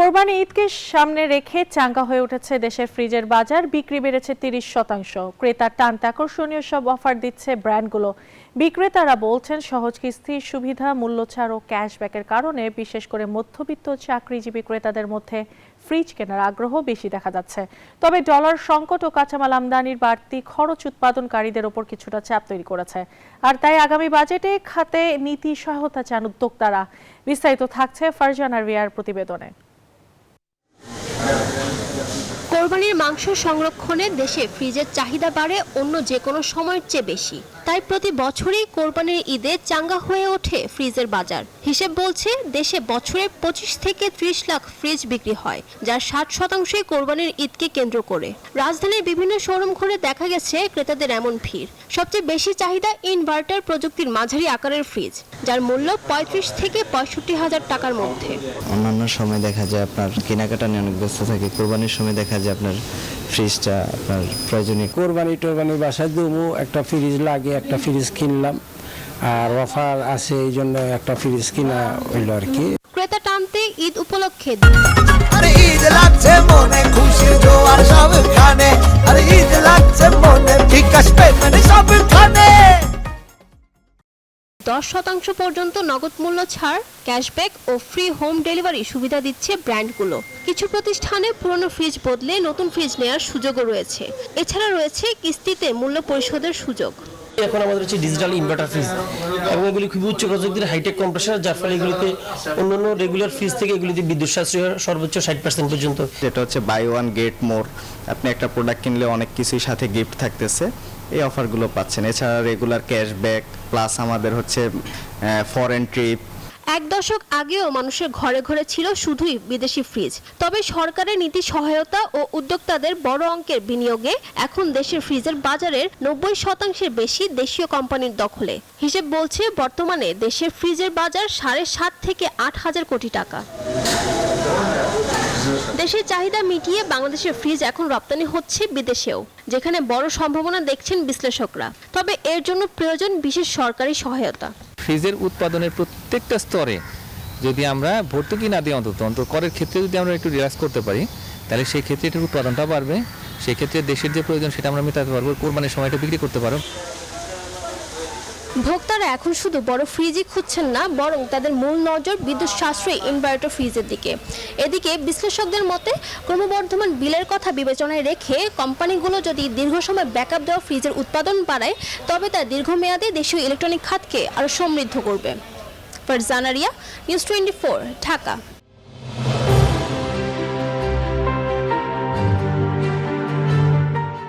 কোরবানি ঈদকে সামনে রেখে চাঙ্গা হয়ে উঠেছে দেশের ফ্রিজের বাজার। বিক্রি বেড়েছে 30%। ক্রেতার টানতে আকর্ষণীয় সব অফার দিচ্ছে ব্র্যান্ডগুলো। বিক্রেতারা বলছেন সহজ কিস্তির সুবিধা, মূল্যছাড় ও ক্যাশব্যাকের কারণে বিশেষ করে মধ্যবিত্ত চাকরিজীবী ক্রেতাদের মধ্যে ফ্রিজ কেনার আগ্রহ বেশি দেখা যাচ্ছে। তবে ডলার সংকট ও কাঁচামাল আমদানির বাড়তি খরচ উৎপাদনকারীদের ওপর কিছুটা চাপ তৈরি করেছে। আর তাই আগামী বাজেটে খাতে নীতি সহায়তা চান উদ্যোক্তারা। বিস্তারিত থাকছে ফারজানা রিয়ার প্রতিবেদনে। কোরবানির মাংস সংরক্ষণে দেশে ফ্রিজের চাহিদা বাড়ে অন্য যে কোনো সময়ের চেয়ে বেশি। তাই প্রতি বছরই কোরবানির ঈদে চাঙ্গা হয়ে ওঠে ফ্রিজের বাজার। হিসেব বলছে দেশে বছরে 25 থেকে 30 লাখ ফ্রিজ বিক্রি হয়, যার 60%ই কোরবানির ঈদকে কেন্দ্র করে। রাজধানীর বিভিন্ন শোরুম ঘুরে দেখা গেছে ক্রেতাদের এমন ভিড়। সবচেয়ে বেশি চাহিদা ইনভার্টার প্রযুক্তির মাঝারি আকারের ফ্রিজ, যার মূল্য 35 থেকে 65 হাজার টাকার মধ্যে। অন্যান্য সময় দেখা যায় আপনার কেনাকাটা নিয়ে অনেক ব্যস্ত থাকে, কোরবানির সময় দেখা যায় আপনার ফ্রিজটা আপনার প্রয়োজনীয়। কোরবানি বাসায় দেবো, একটা ফ্রিজ লাগে, একটা ফ্রিজ কিনলাম, আর অফার আছে এই জন্য একটা ফ্রিজ কিনা হইল আর কি। ক্রেতা টানতে ঈদ উপলক্ষে ঈদ লাগছে মনে, খুশি জোয়ার সবখানে, আর ঈদ লাগছে মনে, বিকাশ পেমেন্ট সবখানে। 10% পর্যন্ত নগদ মূল্য ছাড়, ক্যাশব্যাক ও ফ্রি হোম ডেলিভারি সুবিধা দিচ্ছে ব্র্যান্ডগুলো। কিছু প্রতিষ্ঠানে পুরনো ফ্রিজ বদলে নতুন ফ্রিজ নেওয়ার সুযোগও রয়েছে। এছাড়া রয়েছে কিস্তিতে মূল্য পরিশোধের সুযোগ। এখন আমাদের হচ্ছে ডিজিটাল ইনভার্টার ফ্রিজ এবং এগুলি খুবই উচ্চ প্রযুক্তির হাইটেক কম্প্রেসার, যার ফলে এগুলিতে অন্যান্য রেগুলার ফ্রিজ থেকে এগুলিতে বিদ্যুৎ সাশ্রয় সর্বোচ্চ 60% পর্যন্ত। যেটা হচ্ছে বাই ওয়ান গেট মোর, আপনি একটা প্রোডাক্ট কিনলে অনেক কিছুই সাথে গিফট থাকতেছে, এই অফারগুলো পাচ্ছেন। এছাড়া রেগুলার ক্যাশব্যাক প্লাস আমাদের হচ্ছে ফরেন ট্রিপ। এক দশক আগেও মানুষের ঘরে ঘরে ছিল শুধুই বিদেশি ফ্রিজ। তবে সরকারের নীতি সহায়তা ও উদ্যোক্তাদের বড় অঙ্কের বিনিয়োগে এখন দেশের ফ্রিজের বাজারের 90% বেশি দেশীয় কোম্পানির দখলে। হিসেব বলছে বর্তমানে দেশের ফ্রিজের বাজার 7.5 থেকে 8 হাজার কোটি টাকা। দেশের চাহিদা মিটিয়ে বাংলাদেশের ফ্রিজ এখন রপ্তানি হচ্ছে বিদেশেও, যেখানে বড় সম্ভাবনা দেখছেন বিশ্লেষকরা। তবে এর জন্য প্রয়োজন বিশেষ সরকারি সহায়তা। ফ্রিজের উৎপাদনের প্রত্যেকটা স্তরে যদি আমরা ভর্তুকি না দিই, অন্তত করের ক্ষেত্রে যদি আমরা একটু রিল্যাক্স করতে পারি, তাহলে সেই ক্ষেত্রে এটার উৎপাদনটা বাড়বে। সেই ক্ষেত্রে দেশের যে প্রয়োজন সেটা আমরা মেটাতে পারবো, কোরবানির সময়টা বিক্রি করতে পারবো। ভোক্তারা এখন শুধু বড় ফ্রিজই খুঁজছেন না, বরং তাদের মূল নজর বিদ্যুৎ সাশ্রয়ী ইনভার্টার ফ্রিজের দিকে। এদিকে বিশ্লেষকদের মতে ক্রমবর্ধমান বিলের কথা বিবেচনায় রেখে কোম্পানিগুলো যদি দীর্ঘ সময় ব্যাকআপ দেওয়া ফ্রিজের উৎপাদন বাড়ায়, তবে তা দীর্ঘমেয়াদে দেশীয় ইলেকট্রনিক খাতকে আরও সমৃদ্ধ করবে। ফারজানা রিয়া, নিউজ 24, ঢাকা।